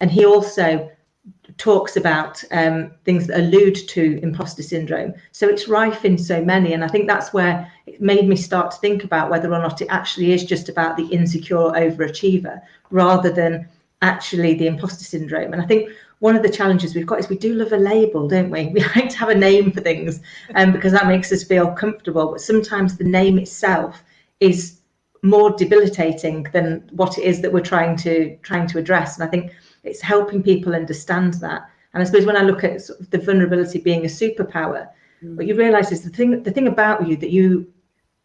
And he also talks about things that allude to imposter syndrome. So it's rife in so many. And I think that's where it made me start to think about whether or not it actually is just about the insecure overachiever rather than actually the imposter syndrome. And I think one of the challenges we've got is we do love a label, don't we? We like to have a name for things because that makes us feel comfortable. But sometimes the name itself is more debilitating than what it is that we're trying to address. And I think it's helping people understand that. And I suppose when I look at sort of the vulnerability being a superpower, what you realise is the thing about you that you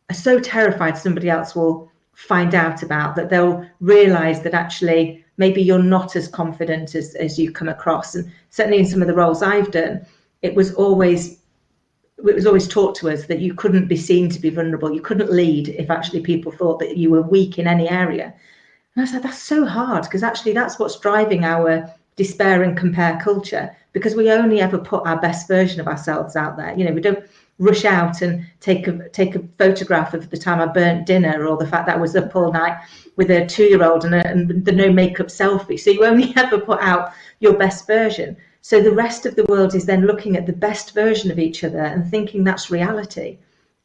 are so terrified somebody else will find out about, that they'll realise that actually maybe you're not as confident as you come across. And certainly in some of the roles I've done, it was always taught to us that you couldn't be seen to be vulnerable. You couldn't lead if actually people thought that you were weak in any area. And I was like, that's so hard, because actually that's what's driving our despair and compare culture, because we only ever put our best version of ourselves out there. You know, we don't rush out and take a photograph of the time I burnt dinner, or the fact that I was up all night with a 2-year-old and the no makeup selfie. So you only ever put out your best version. So the rest of the world is then looking at the best version of each other and thinking that's reality.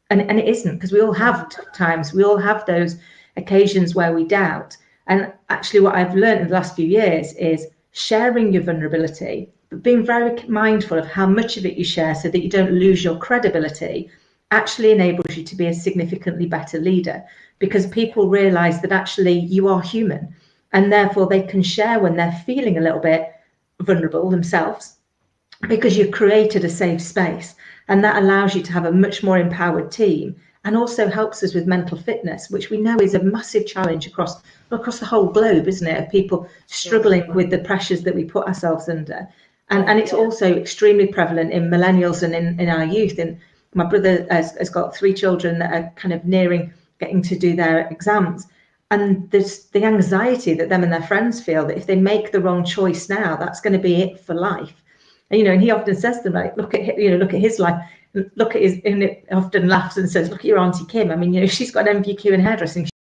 And it isn't, because we all have times, we all have those occasions where we doubt. And actually what I've learned in the last few years is sharing your vulnerability, but being very mindful of how much of it you share so that you don't lose your credibility, actually enables you to be a significantly better leader, because people realize that actually you are human, and therefore they can share when they're feeling a little bit vulnerable themselves, because you've created a safe space, and that allows you to have a much more empowered team, and also helps us with mental fitness, which we know is a massive challenge across the whole globe, isn't it, of people struggling with the pressures that we put ourselves under. And it's also extremely prevalent in millennials and in our youth. And my brother has got 3 children that are kind of nearing getting to do their exams. And there's the anxiety that them and their friends feel that if they make the wrong choice now, that's going to be it for life. And, you know, and he often says to them, like, look at his life, look at his, and it often laughs and says, look at your Auntie Kim. I mean, you know, she's got an MVQ in hairdressing.